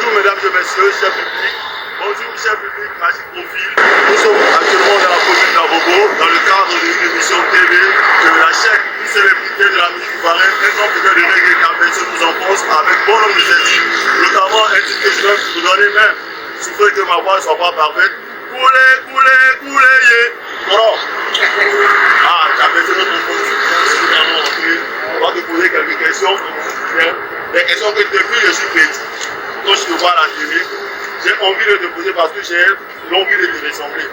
Bonjour mesdames et messieurs, chers publics. Bonjour cher public, Magic Profil. Nous sommes actuellement dans la commune d'Abobo, dans le cadre d'une émission TV de la chaîne une célébrité de la musique ivoirienne, un grand projet de reggae qui a perçu nous en France avec bon nombre de titres, notamment un titre que je vais vous donner même, souffrez que ma voix ne soit pas parfaite. Coulez, coulez, coulez, yeah. Voilà. Ah, tu as perçu notre produit. On va te poser quelques questions. Des questions que depuis je suis petit, quand je te vois à la télé, j'ai envie de te poser parce que j'ai l'envie de te ressembler.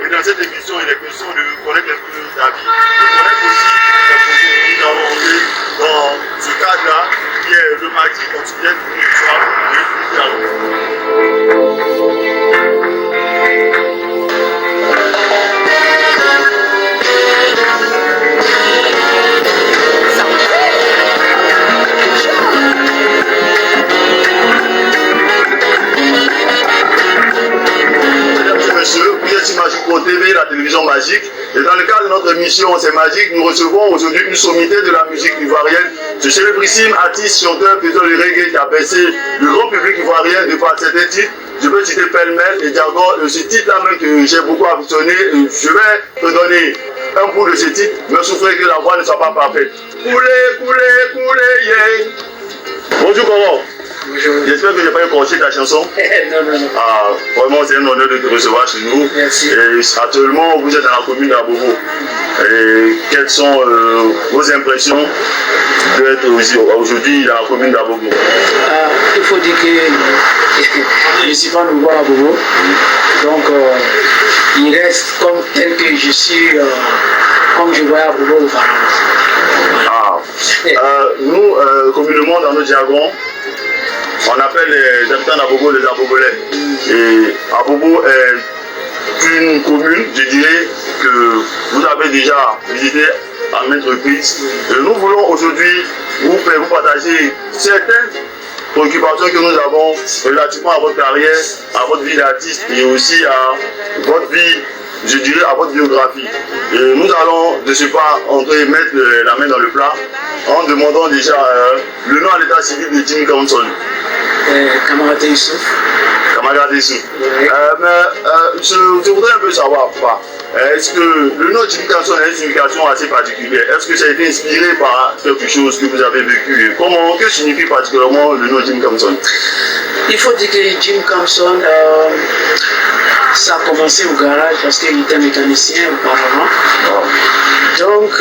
Et dans cette émission, il est question de connaître un peu ta vie, de connaître aussi les projets que nous avons fait dans ce cadre-là, qui est le mardi quotidien du soir Magic Pro TV, la télévision magique. Et dans le cadre de notre émission C'est Magique, nous recevons aujourd'hui une sommité de la musique ivoirienne, ce célébrissime artiste, chanteur, faisant le reggae qui a baissé le grand public ivoirien de par certains titres. Je peux citer pêle-mêle et Diagon, ce titre-là même que j'ai beaucoup affectionné. Je vais te donner un bout de ce titre, mais souffrez que la voix ne soit pas parfaite. Coulez, coulez, coulez, yeah. Bonjour, comment? J'espère que je n'ai pas écorché ta chanson. Non. Ah, vraiment, c'est un honneur de te recevoir chez nous. Merci. Et actuellement, vous êtes dans la commune d'Abobo. Et quelles sont vos impressions d'être aujourd'hui dans la commune d'Abobo? Il faut dire que je ne suis pas nouveau à Abobo. Donc, il reste comme tel que je suis, comme je vois à Abobo auparavant. Nous, communément dans notre jargon, on appelle les habitants d'Abobo les Abobolais. Et Abobo est une commune, je dirais, que vous avez déjà visité à maintes reprises. Et nous voulons aujourd'hui vous partager certaines préoccupations que nous avons relativement à votre carrière, à votre vie d'artiste et aussi à votre vie, je dirais, à votre biographie. Et nous allons de ce pas mettre la main dans le plat en demandant déjà le nom à l'état civil de Jimmy Camson. Camarade Youssouf. Camarade Youssouf. Je voudrais un peu savoir, est-ce que le nom de Jimmy Camson a une signification assez particulière? Est-ce que ça a été inspiré par quelque chose que vous avez vécu? Que signifie particulièrement le nom de Jimmy Camson? Il faut dire que Jim Camson, ça a commencé au garage parce qu'il était mécanicien auparavant. Donc,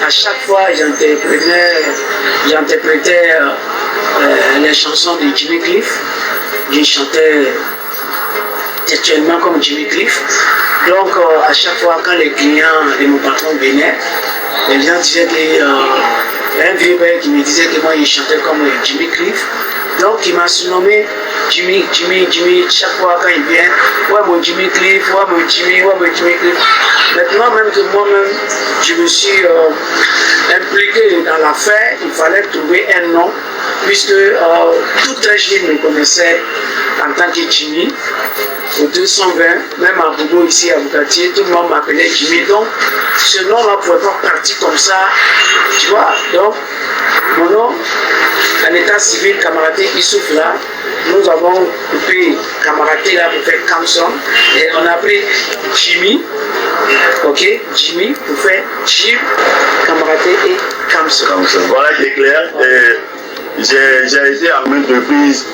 à chaque fois, j'interprétais les chansons de Jimmy Cliff. Je chantais textuellement comme Jimmy Cliff. Donc, à chaque fois, quand les clients de mon patron venaient, les gens disaient qu'il y a un vieux père qui me disait que moi, il chantait comme Jimmy Cliff. Donc, il m'a surnommé Jimmy. Chaque fois quand il vient, ouais, mon Jimmy Cliff, ouais, mon Jimmy Cliff. Maintenant, même que moi-même, je me suis impliqué dans l'affaire, il fallait trouver un nom, puisque tout très jeune me connaissait en tant que Jimmy. Au 220, même à Bobo ici à Bukatier, tout le monde m'appelait Jimmy. Donc, ce nom-là ne pouvait pas partir comme ça, tu vois. Donc, mon nom, en état civil, Camarade Youssouf là, nous avons coupé Camarade là pour faire Camson et on a appelé Jimmy, ok, Jimmy pour faire Jim, Camarade et Camson. Voilà qui est clair. J'ai été à maintes reprises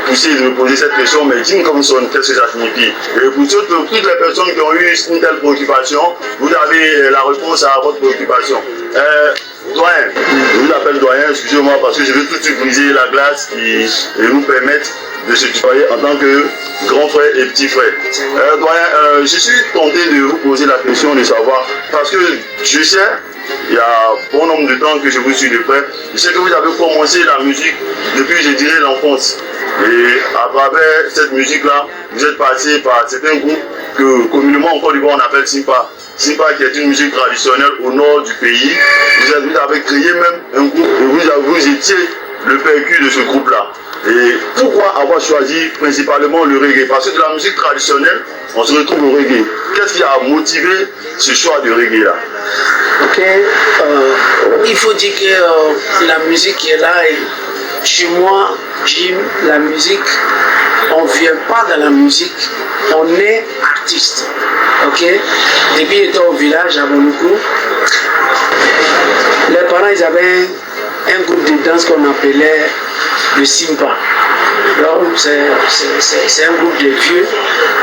poussé de me poser cette question, mais Jim Camson, qu'est-ce que ça signifie? Et pour toutes les personnes qui ont eu une telle préoccupation, vous avez la réponse à votre préoccupation. Doyen, je vous appelle doyen, excusez-moi, parce que je veux tout de suite briser la glace et nous permettre de se tutoyer en tant que grand frère et petit frère. Doyen, je suis tenté de vous poser la question de savoir, parce que je sais, il y a bon nombre de temps que je vous suis de près, je sais que vous avez commencé la musique depuis, je dirais, l'enfance. Et à travers cette musique-là, vous êtes passé par certains groupes que communément en Côte d'Ivoire on appelle Simpa. Simpa qui est une musique traditionnelle au nord du pays. Vous avez créé même un groupe et vous étiez le percu de ce groupe-là. Et pourquoi avoir choisi principalement le reggae? Parce que de la musique traditionnelle, on se retrouve au reggae. Qu'est-ce qui a motivé ce choix de reggae-là? Ok, il faut dire que la musique qui est là, chez moi, Jim, la musique, on ne vient pas dans la musique, on est artiste. Ok? Depuis étant au village à Bonoukou, les parents ils avaient un groupe de danse qu'on appelait le Simpa. Donc c'est un groupe de vieux.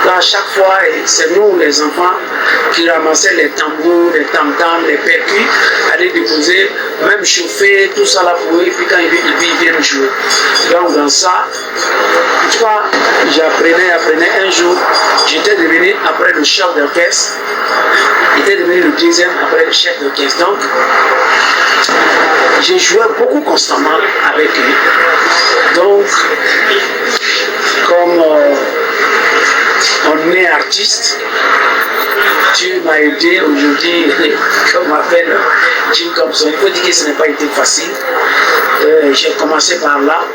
Donc à chaque fois, c'est nous les enfants qui ramassaient les tambours, les tam-tams, les percus, aller déposer, même chauffer, tout ça là pour eux, et puis quand ils viennent jouer. Donc dans ça, tu vois, j'apprenais un jour, j'étais devenu après le chef d'orchestre, j'étais devenu le deuxième après le chef d'orchestre. Donc, j'ai joué beaucoup constamment avec lui. Donc, comme on est artiste, Dieu m'a aidé aujourd'hui, comme on m'appelle Jim Thompson. Il faut dire que ce n'a pas été facile. J'ai commencé par là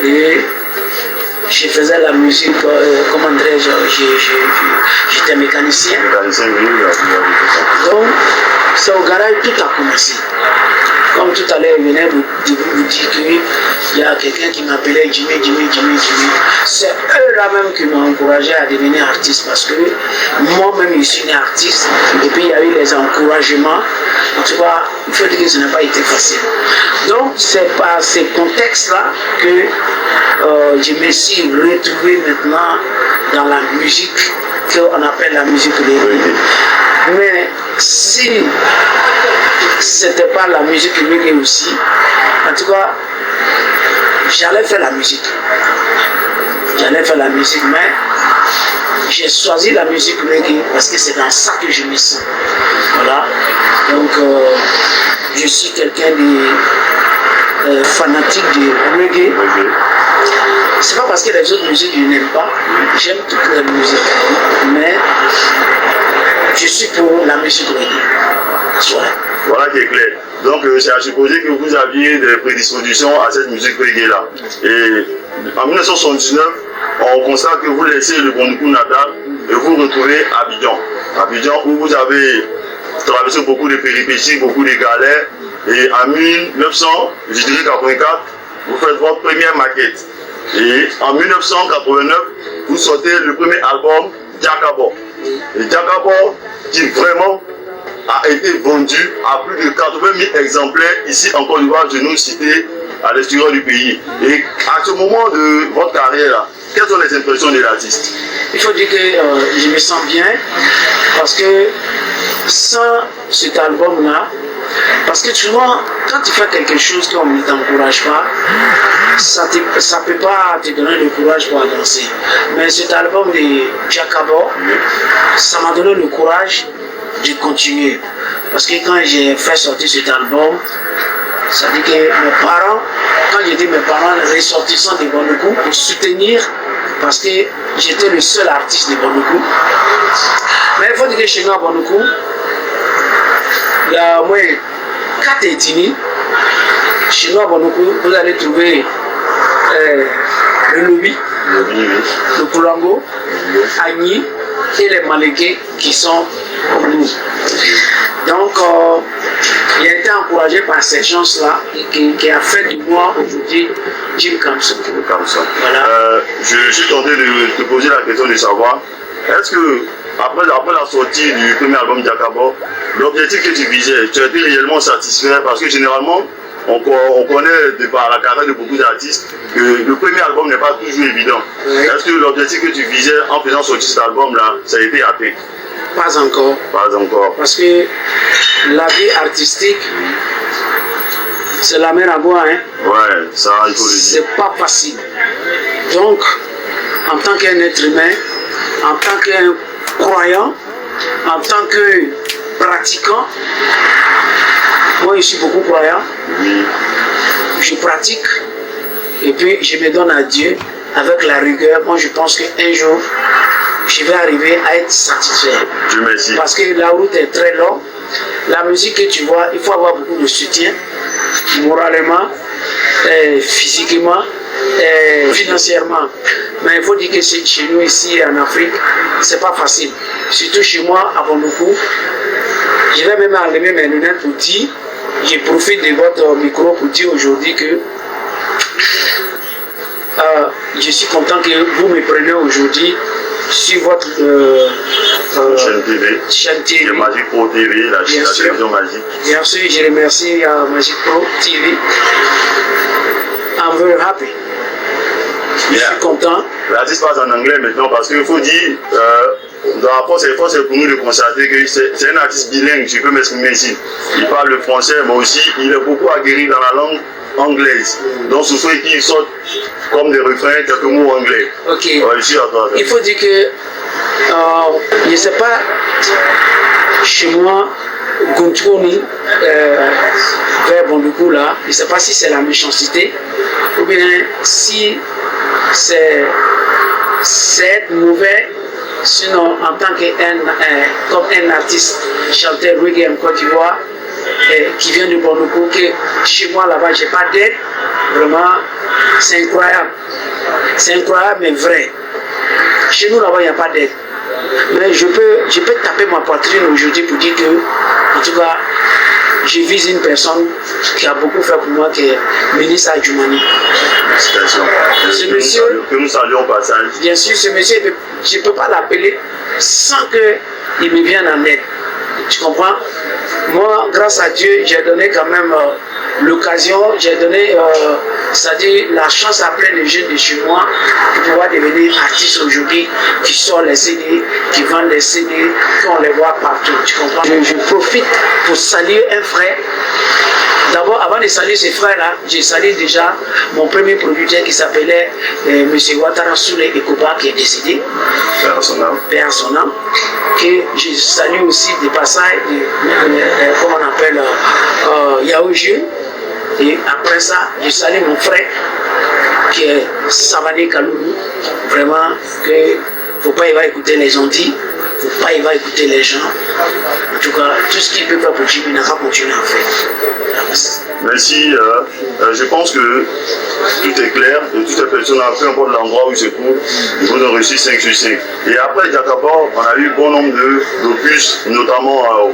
et je faisais la musique, comment dirais-je, j'étais mécanicien. Donc, c'est au garage tout a commencé. Comme tout à l'heure, il venait vous dire qu'il y a quelqu'un qui m'appelait Jimmy. C'est eux-là même qui m'ont encouragé à devenir artiste parce que moi-même, je suis né artiste. Et puis, il y a eu les encouragements. Tu vois, il faut dire que ce n'a pas été facile. Donc, c'est par ces contextes-là que je me suis retrouvé maintenant dans la musique qu'on appelle la musique reggae. Mais si c'était pas la musique reggae aussi, en tout cas, j'allais faire la musique. Mais j'ai choisi la musique reggae parce que c'est dans ça que je me sens. Voilà. Donc, je suis quelqu'un de fanatique de reggae. C'est pas parce que les autres musiques je n'aime pas. J'aime toutes les musiques. Mais je suis pour la musique reggae. Voilà qui est clair. Donc c'est à supposer que vous aviez des prédispositions à cette musique reggae-là. Et en 1979, on constate que vous laissez le Bonoukou natal et vous retrouvez Abidjan. Abidjan où vous avez traversé beaucoup de péripéties, beaucoup de galères. Et en 1984, vous faites votre première maquette. Et en 1989, vous sortez le premier album, Jakabo. Et Jakabo, qui vraiment a été vendu à plus de 80 000 exemplaires ici en Côte d'Ivoire, de nos cités à l'extérieur du pays. Et à ce moment de votre carrière, quelles sont les impressions de l'artiste? Il faut dire que je me sens bien parce que sans cet album-là, parce que tu vois, quand tu fais quelque chose qu'on ne t'encourage pas, ça ne peut pas te donner le courage pour avancer. Mais cet album de Jakabo, ça m'a donné le courage de continuer. Parce que quand j'ai fait sortir cet album, ça dit que mes parents, quand j'ai dit mes parents, les ressortissants de Bonoukou pour soutenir, parce que j'étais le seul artiste de Bonoukou. Mais il faut dire que chez nous à Bonoukou, il y a au moins 4 ethnies. Chez nous à Bonoukou, vous allez trouver le Lobi, le Koulango, Agni et les Malékés qui sont comme nous. Donc, il a été encouragé par ces gens-là qui a fait de moi aujourd'hui Jim Thompson. Voilà. Je suis tenté de te poser la question de savoir, est-ce que après la sortie du premier album Jakabo, l'objectif que tu visais, tu as été réellement satisfait? Parce que généralement, on connaît de par la carrière de beaucoup d'artistes que le premier album n'est pas toujours évident. Oui. Est-ce que l'objectif que tu visais en faisant sortir cet album-là, ça a été atteint? Pas encore. Pas encore. Parce que la vie artistique, c'est la mer à boire. Hein? Ouais, ça, il faut le dire. C'est pas facile. Donc, en tant qu'un être humain, en tant qu'un croyant, en tant que pratiquant, moi je suis beaucoup croyant. Oui. Je pratique et puis je me donne à Dieu avec la rigueur. Moi je pense qu'un jour, je vais arriver à être satisfait. Dieu merci. Parce que la route est très longue. La musique que tu vois, il faut avoir beaucoup de soutien, moralement, physiquement, financièrement. Mais il faut dire que chez nous ici en Afrique, c'est pas facile. Surtout chez moi, à Bonoukou, je vais même enlever mes lunettes pour dire, je profite de votre micro pour dire aujourd'hui que Je suis content que vous me preniez aujourd'hui sur votre chaîne TV. Il y a Magic Pro TV, la télévision Magic. Bien sûr, je remercie Magic Pro TV. I'm very happy. Je suis content. L'artiste passe en anglais maintenant parce qu'il faut dire, dans la force c'est pour nous de constater que c'est un artiste bilingue, je peux m'exprimer ici. Il parle le français, mais aussi il est beaucoup aguerri dans la langue anglaise. Donc ce soit qu'il sorte comme des refrains, quelques mots anglais. Ok. Ouais, il faut dire que, je ne sais pas, chez moi, Guntroni, vers Bondoukou là, je ne sais pas si c'est la méchanceté ou bien si c'est être mauvais. Sinon, en tant comme un artiste chanteur reggae en Côte d'Ivoire, qui vient de Bondoukou, que chez moi là-bas, je n'ai pas d'aide. Vraiment, c'est incroyable. C'est incroyable, mais vrai. Chez nous là-bas, il n'y a pas d'aide. Mais je peux taper ma poitrine aujourd'hui pour dire que, en tout cas, je vise une personne qui a beaucoup fait pour moi, qui est ministre Adjoumani. Ce monsieur, que nous saluons au passage. Bien sûr, ce monsieur, je ne peux pas l'appeler sans qu'il me vienne en aide. Tu comprends? Moi, grâce à Dieu, j'ai donné quand même l'occasion, j'ai donné, c'est-à-dire la chance à plein de jeunes de chez moi de pouvoir devenir artistes aujourd'hui, qui sortent les CD, qui vendent les CD, qu'on les voit partout. Tu comprends? Je profite pour saluer un frère. D'abord, avant de saluer ce frère-là, j'ai salué déjà mon premier producteur qui s'appelait M. Ouattara Soule Ekoba, qui est décédé. Père à son âme. Père à son âme. Que je salue aussi des passages, comment on appelle, Yaoujou. Et après ça, je salue mon frère, qui est Savane Kaloulou. Vraiment, que faut pas y va écouter les gens dit, faut pas y va écouter les gens. En tout cas, tout ce qu'il peut faire pour Jimmy Nara continue à faire. Merci. Je pense que tout est clair et toutes les personnes, peu importe l'endroit où ils se trouvent, ils vont reçu 5 sur 5. Et après Jakaba, on a eu bon nombre d'opus, notamment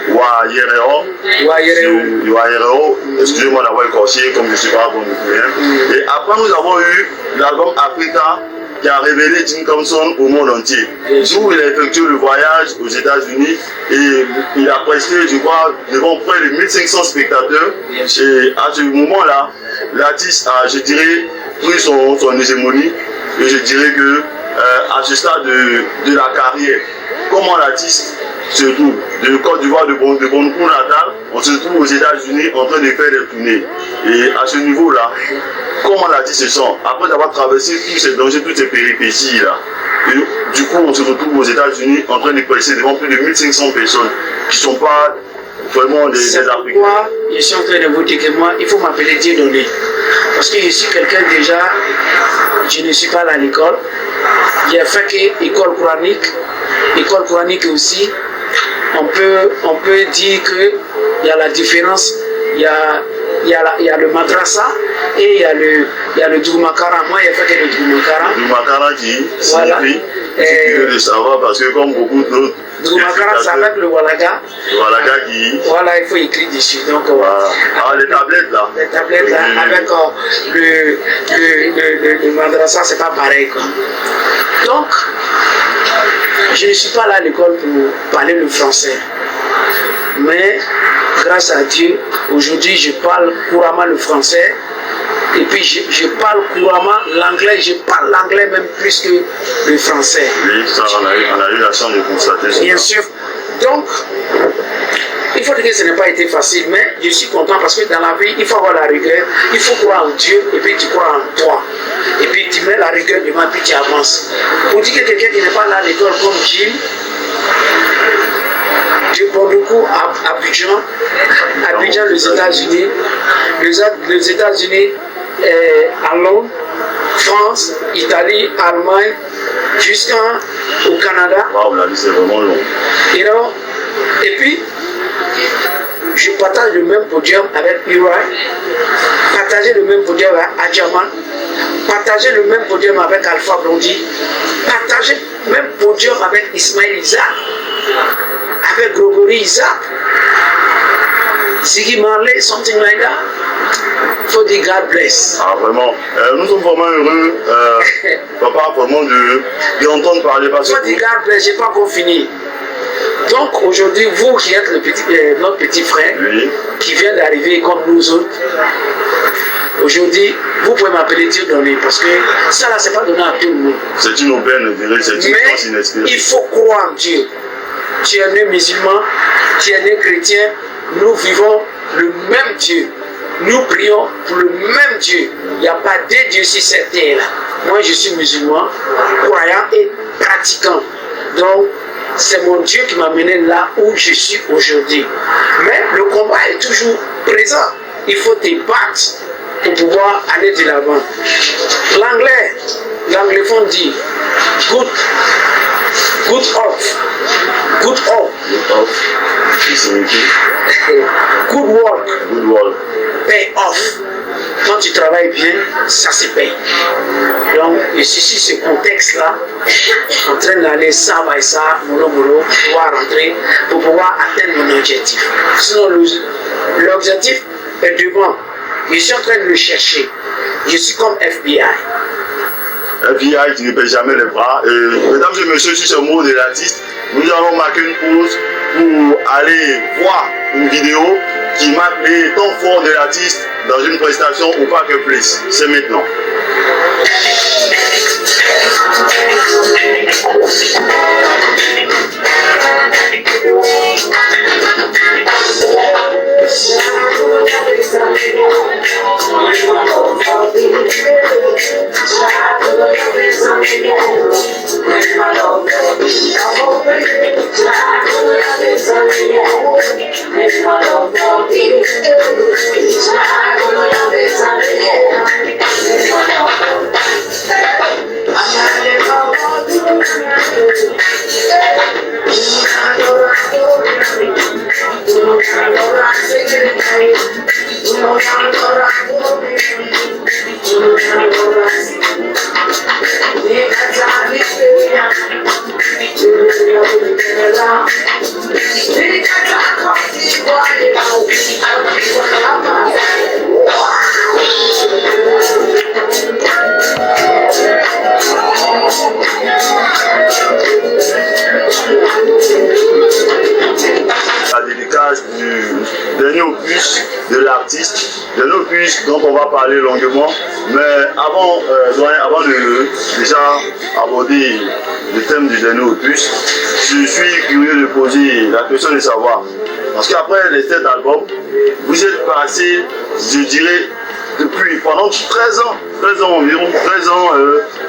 Wayereo, excusez-moi d'avoir écorché comme je ne suis pas bon de. Et après nous avons eu l'album Africa qui a révélé Jim Thompson au monde entier. D'où il a effectué le voyage aux États-Unis et il a presté, je crois, devant près de 1500 spectateurs. Et à ce moment-là, l'artiste a, je dirais, pris son hégémonie et je dirais que à ce stade de la carrière, comment l'artiste se trouve de Côte d'Ivoire, de Bondoukou natal, on se trouve aux États-Unis en train de faire des tournées. Et à ce niveau-là, comment l'artiste se sent après avoir traversé tous ces dangers, toutes ces péripéties-là. Et du coup, on se retrouve aux États-Unis en train de passer devant plus de 1500 personnes qui ne sont pas vraiment des Africains. Pourquoi je suis en train de vous dire que moi, il faut m'appeler Dieudonné. Parce que je suis quelqu'un déjà, je ne suis pas allé à l'école. J'ai fait que école coranique aussi. On peut dire qu'il y a la différence, il y a le madrasa et il y a le Djoumakara. Moi, il y a fait que le Djoumakara. Le Djoumakara qui signifie, de savoir parce que comme beaucoup d'autres. Djoumakara, c'est avec le Walaga. Le Walaga qui. Voilà, il faut écrire dessus. Donc, les tablettes là. Les tablettes là, avec le madrasa, c'est pas pareil quoi. Donc, je ne suis pas là à l'école pour parler le français. Mais, grâce à Dieu, aujourd'hui, je parle couramment le français. Et puis, je parle couramment l'anglais. Je parle l'anglais même plus que le français. Oui, ça, on a eu la chance de constater. Bien sûr. Donc, il faut dire que ce n'a pas été facile, mais je suis content parce que dans la vie, il faut avoir la rigueur, il faut croire en Dieu et puis tu crois en toi. Et puis tu mets la rigueur devant puis tu avances. Pour dire que quelqu'un qui n'est pas là à l'école comme Jim, je prends beaucoup à Abidjan, les États-Unis, les États-Unis, à Londres, France, Italie, Allemagne, jusqu'au Canada. Wow, la vie c'est vraiment long. You know? Et puis, je partage le même podium avec Uri, partager le même podium avec Adjaman, partager le même podium avec Alpha Blondie, partager le même podium avec Ismaël Isaac, avec Gregory Isaac, Ziggy Marley, something like that. Il faut dire God bless. Ah, vraiment. Nous sommes vraiment heureux, papa, vraiment d'entendre parler. Il faut dire God bless, je n'ai pas encore fini. Donc aujourd'hui, vous qui êtes notre petit frère, oui, qui vient d'arriver comme nous autres, aujourd'hui, vous pouvez m'appeler Dieu donné, parce que ça là, c'est pas donné à tout le monde. C'est une aubaine, c'est une chance inespérée. Il faut croire en Dieu. Tu es né musulman, tu es né chrétien, nous vivons le même Dieu. Nous prions pour le même Dieu. Il n'y a pas deux dieux sur cette terre-là. Moi, je suis musulman, croyant et pratiquant. Donc, c'est mon Dieu qui m'a mené là où je suis aujourd'hui. Mais le combat est toujours présent. Il faut te battre pour pouvoir aller de l'avant. L'anglophone dit good off. Good off. Good work. Good work. Pay off. Quand tu travailles bien, ça se paye. Donc, je suis sur ce contexte-là, en train d'aller ça, mollo, pour pouvoir rentrer, pour pouvoir atteindre mon objectif. Sinon, l'objectif est devant. Je suis en train de le chercher. Je suis comme FBI. FBI qui ne paie jamais les bras. Mesdames et messieurs, sur ce mot de l'artiste, nous allons marquer une pause pour aller voir une vidéo qui marque les temps forts de l'artiste dans une prestation au Parc Place. C'est maintenant. Dernier opus dont on va parler longuement, mais avant de déjà aborder le thème du dernier opus, je suis curieux de poser la question de savoir, parce qu'après les 7 albums, vous êtes passé, je dirais, pendant 13 ans environ, 13 ans,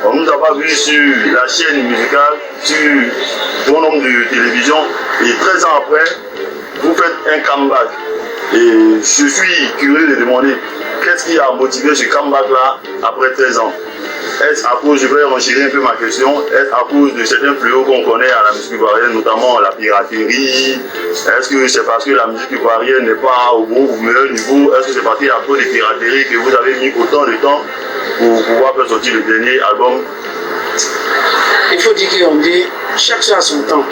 on ne nous a pas vu sur la chaîne musicale, sur bon nombre de télévision, et 13 ans après, vous faites un comeback. Et je suis curieux de demander qu'est-ce qui a motivé ce comeback-là après 13 ans. Est-ce à cause, je vais renchérir un peu ma question, est-ce à cause de certains fléaux qu'on connaît à la musique ivoirienne, notamment la piraterie? Est-ce que c'est parce que la musique ivoirienne n'est pas au bon ou meilleur niveau? Est-ce que c'est parce qu'il y a trop de piraterie que vous avez mis autant de temps pour pouvoir faire sortir le dernier album? Il faut dire qu'on dit chaque chose a son temps.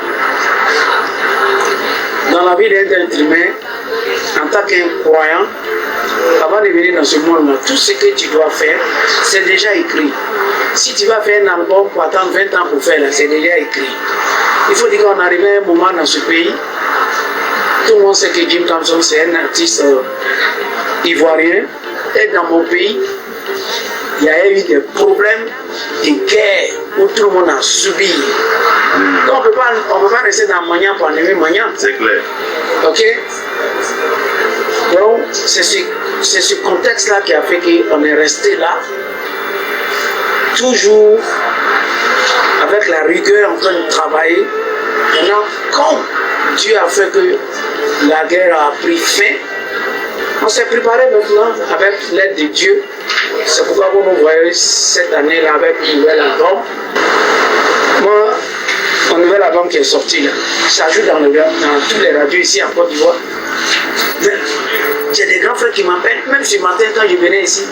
Dans la vie d'un être humain, en tant qu'un croyant, avant de venir dans ce monde-là, tout ce que tu dois faire, c'est déjà écrit. Si tu vas faire un album pour attendre 20 ans pour faire, c'est déjà écrit. Il faut dire qu'on arrive à un moment dans ce pays, tout le monde sait que Jim Thompson c'est un artiste ivoirien, et dans mon pays, il y a eu des problèmes de guerre où tout le monde a subi. Donc on ne peut pas rester dans Magnan pour animer Magnan. C'est clair. Ok? Donc c'est ce contexte-là qui a fait qu'on est resté là, toujours avec la rigueur en train de travailler. Maintenant, comme Dieu a fait que la guerre a pris fin, on s'est préparé maintenant avec l'aide de Dieu. C'est pourquoi vous nous voyez cette année-là avec un nouvel album. Moi, un nouvel album qui est sorti là, ça joue dans tous les radios ici en Côte d'Ivoire. J'ai des grands frères qui m'appellent, même ce matin quand je venais ici.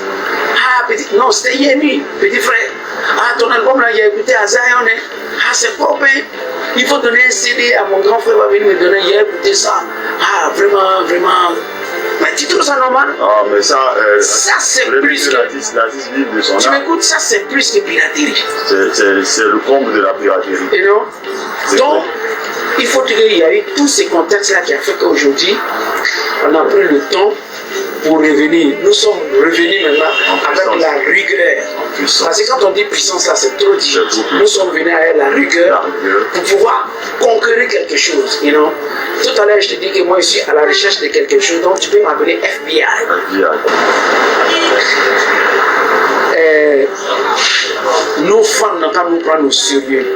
Ah, non, c'était hier nuit, petit frère. Ah, ton album là, j'ai écouté à Zion. Ah, c'est propre. Il faut donner un CD à mon grand frère, va venir me donner. J'ai écouté ça. Ah, vraiment, vraiment. Mais Tu trouves ça normal? Ah, mais ça c'est plus que... L'artiste vive de son art. Tu m'écoutes, ça c'est plus que piraterie. C'est le comble de la piraterie. Et non? Donc, il faut dire qu'il y a eu tous ces contextes-là qui a fait qu'aujourd'hui, on a pris le temps pour revenir. Nous sommes revenus maintenant avec la rigueur. Parce que quand on dit puissance là, c'est trop dit. Nous sommes venus avec la rigueur pour pouvoir conquérir quelque chose. You know? Tout à l'heure, je te dis que moi, je suis à la recherche de quelque chose, donc tu peux m'appeler FBI. Nos fans n'ont pas nous prendre au sérieux.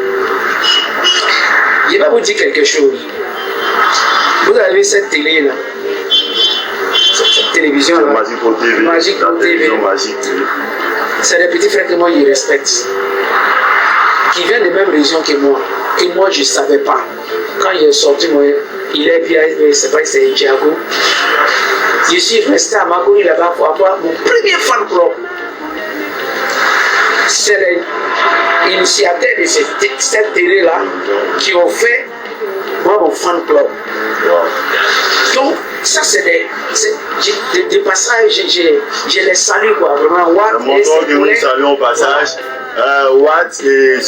Je vais vous dire quelque chose. Vous avez cette télé là. Cette télévision là. Magic Pro TV. Magic Pro TV. C'est des petits frères que moi je respecte. Qui viennent des mêmes régions que moi je ne savais pas. Quand il est sorti, moi, il est bien, c'est pas c'est Thiago. Je suis resté à Makoni là-bas pour avoir mon premier fan club. C'est les initiateurs de cette télé-là qui ont fait moi mon fan club. Donc, ça c'est des passages, je les salue quoi, vraiment. Le montant que nous saluons au passage, Watt et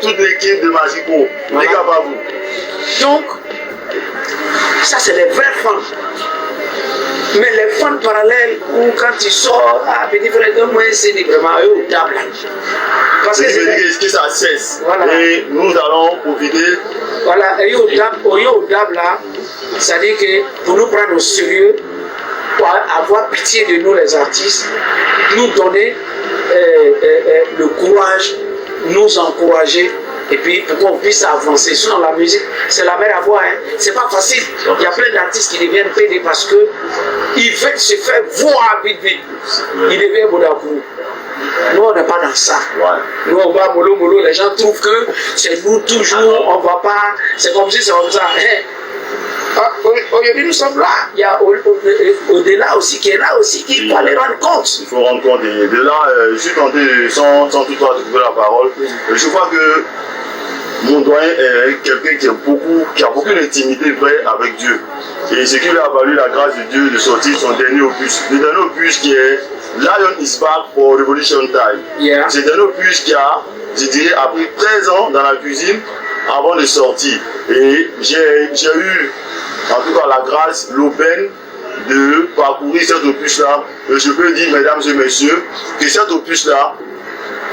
toute l'équipe de Magic Pro. Les gars, pas vous. Donc, ça c'est les vrais fans. Mais les fans parallèles, où quand tu sors, petit frère, donne-moi un CD vraiment, eux, au table. Parce que ça cesse. Voilà. Et nous allons profiter. Voilà, et au table là, c'est-à-dire que pour nous prendre au sérieux, pour avoir pitié de nous les artistes, nous donner le courage, nous encourager. Et puis pour qu'on puisse avancer. Sinon la musique, c'est la mer à boire. Hein. C'est pas facile. Il y a plein d'artistes qui deviennent PD parce que ils veulent se faire voir vite. Ils deviennent Bodakou. Nous on n'est pas dans ça. Nous on va mollo. Les gens trouvent que c'est nous toujours, on va pas. C'est comme si c'est comme ça. Hein. Aujourd'hui nous sommes là. Il y a au-delà aussi qui est là aussi qui va les rendre compte. Il faut rendre compte. Et de là, je suis tenté sans toutefois te couper la parole. Je crois que mon doyen est quelqu'un qui a beaucoup d'intimité vraie avec Dieu. Et ce qui lui a valu la grâce de Dieu de sortir son dernier opus. Le dernier opus qui est Lion is back for Revolution Time. Yeah. C'est un dernier opus qui a, je dirais, appris 13 ans dans la cuisine avant de sortir. Et j'ai eu, en tout cas, la grâce, l'aubaine de parcourir cet opus-là. Et je peux dire, mesdames et messieurs, que cet opus-là,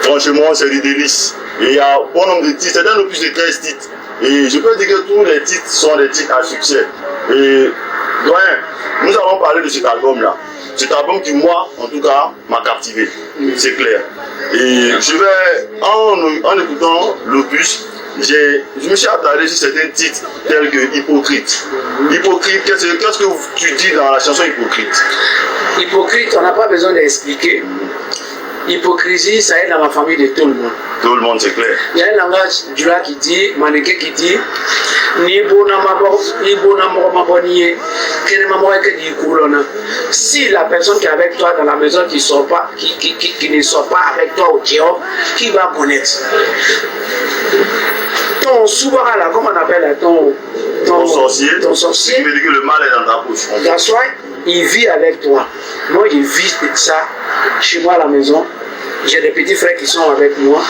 franchement, c'est du délice. Et il y a un bon nombre de titres, c'est un opus de 13 titres. Et je peux dire que tous les titres sont des titres à succès. Et doyen, nous allons parler de cet album-là. Cet album qui, moi, en tout cas, m'a captivé. C'est clair. Et je vais, en écoutant l'opus, je me suis attardé sur certains titres tels que Hypocrite. Hypocrite, qu'est-ce que tu dis dans la chanson Hypocrite? Hypocrite, on n'a pas besoin d'expliquer. Hypocrisie, ça est dans la famille de tout le monde. Tout le monde, c'est clair. Il y a un langage du là qui dit, mannequin qui dit, si la personne qui est avec toi dans la maison qui ne sort pas avec toi au Dior, qui va connaître? Ton souverain là, comment on appelle là, ton sorcier. Ton sorcier. Qui veut dire que le mal est dans ta bouche. That's right. Il vit avec toi. Moi, je vis ça chez moi à la maison. J'ai des petits frères qui sont avec moi.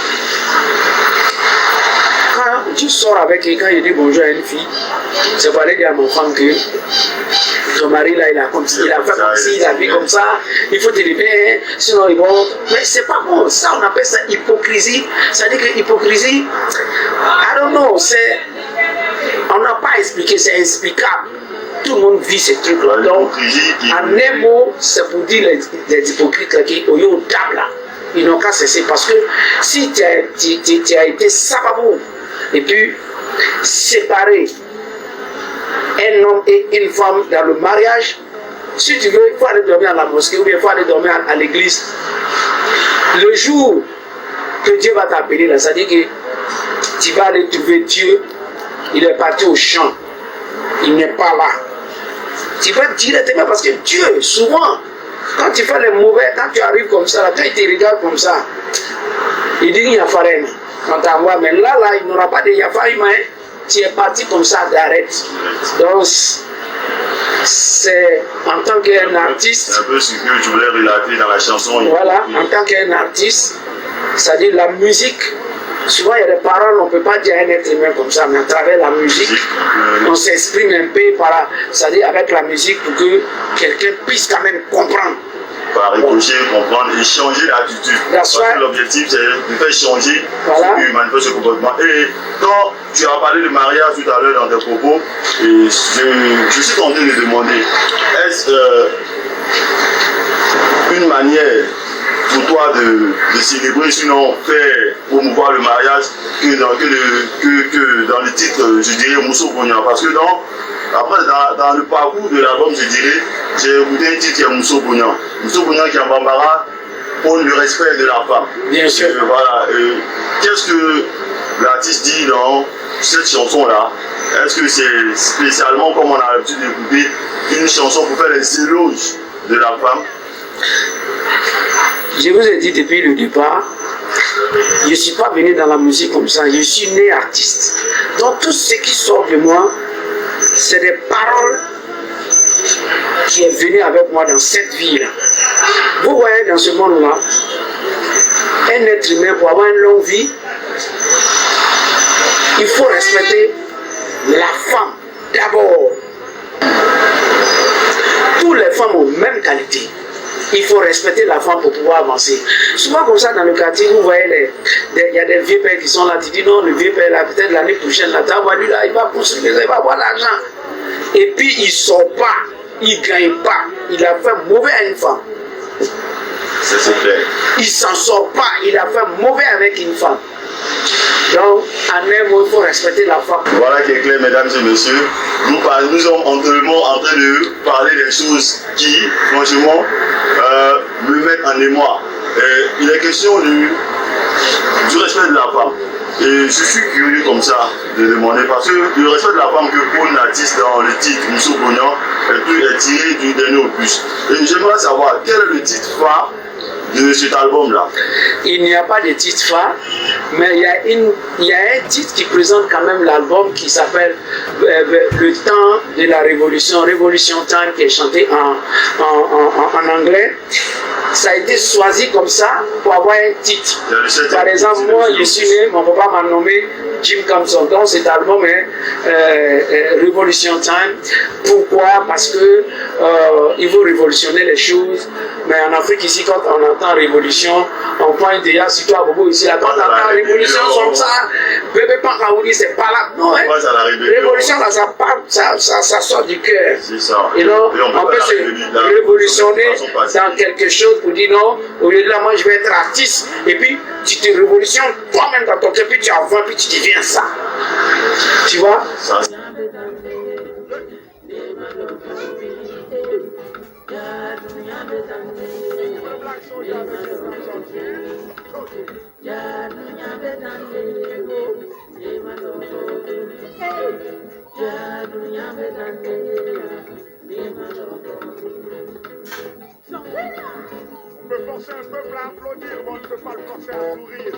Quand tu sors avec quelqu'un, il dit bonjour à une fille, c'est pour aller dire à mon femme que ton mari là, il a fait comme ci, il a fait comme ça, il faut te lever, sinon ils vont. Mais c'est pas bon, ça on appelle ça hypocrisie. C'est-à-dire que hypocrisie, I don't know, on n'a pas expliqué, c'est inexplicable. Tout le monde vit ces trucs-là. Donc, en un mot, c'est pour dire les hypocrites là, qui ont eu au table là. Ils n'ont qu'à cesser. Parce que si tu as été sababou et puis séparer un homme et une femme dans le mariage, si tu veux, il faut aller dormir à la mosquée ou bien il faut aller dormir à l'église. Le jour que Dieu va t'appeler, là, c'est-à-dire que tu vas aller trouver Dieu, il est parti au champ, il n'est pas là. Tu vas directement parce que Dieu, souvent, quand tu fais les mauvais, quand tu arrives comme ça, quand il te regarde comme ça, il dit qu'il y a farine. Quand tu envoies, mais là, il n'aura pas de yafaïma. Tu es parti comme ça, d'arrête. Donc, c'est en tant qu'un artiste. C'est un peu ce que je voulais relater dans la chanson. Voilà, en tant qu'un artiste, c'est-à-dire la musique. Souvent, il y a des paroles, on ne peut pas dire à un être humain comme ça, mais à travers la musique, on s'exprime un peu par, c'est-à-dire avec la musique pour que quelqu'un puisse quand même comprendre. Par écouter, comprendre et changer l'attitude. Parce que l'objectif, c'est de faire changer ce qui manifeste ce comportement. Et quand tu as parlé de mariage tout à l'heure dans tes propos, et je suis tenté de demander, est-ce une manière pour toi de célébrer, sinon faire promouvoir le mariage que dans le titre, je dirais, Mousso Bognan? Parce que après, dans le parcours de l'album, je dirais, j'ai écouté un titre qui est Mousso Bognan. Mousso Bognan qui est en Bambara prône le respect de la femme. Bien sûr. Voilà. Qu'est-ce que l'artiste dit dans cette chanson-là? Est-ce que c'est spécialement, comme on a l'habitude d'écouter, une chanson pour faire les éloges de la femme? Je vous ai dit depuis le départ, je ne suis pas venu dans la musique comme ça, je suis né artiste. Donc tout ce qui sort de moi, c'est des paroles qui est venu avec moi dans cette vie-là. Vous voyez dans ce monde-là, un être humain pour avoir une longue vie, il faut respecter la femme d'abord. Toutes les femmes ont même qualité. Il faut respecter la femme pour pouvoir avancer. Souvent comme ça dans le quartier, vous voyez, il y a des vieux pères qui sont là, tu dis non, le vieux père là, peut-être l'année prochaine, là, lui là, il va construire, il va avoir l'argent. Et puis il ne sort pas, il ne gagne pas, il a fait mauvais à une femme. C'est clair. Il ne s'en sort pas, il a fait mauvais avec une femme. Donc, en un mot, il faut respecter la femme. Voilà qui est clair, mesdames et messieurs. Nous sommes en train de parler des choses qui, franchement, me mettent en émoi. Il est question du respect de la femme. Et je suis curieux comme ça de demander, parce que le respect de la femme que prône l'artiste dans le titre Mousso Bognan est tiré du dernier opus. Et j'aimerais savoir quel est le titre phare de cet album-là. Il n'y a pas de titre phare, mais il y a un titre qui présente quand même l'album qui s'appelle Le temps de la révolution, Revolution Time, qui est chanté en anglais. Ça a été choisi comme ça pour avoir un titre. Par exemple, moi, je suis né, mon papa m'a nommé Jim Kamson. Donc cet album est Revolution Time. Pourquoi? Parce que il veut révolutionner les choses. Mais en Afrique, ici, quand on entend révolution, on pointe déjà, surtout à Bobo ici, là, quand on entend révolution comme ça, bébé Pankaouni, c'est pas là. Non, hein? Révolution, là, ça sort du cœur. C'est ça. Et non, on peut se révolutionner dans quelque chose pour dire non, au lieu de là, moi je vais être artiste. Et puis, tu te révolutionnes toi-même dans ton cœur, puis tu avances, puis tu deviens ça. Tu vois? Ça. On peut forcer un peuple à applaudir, mais on ne peut pas le forcer à sourire.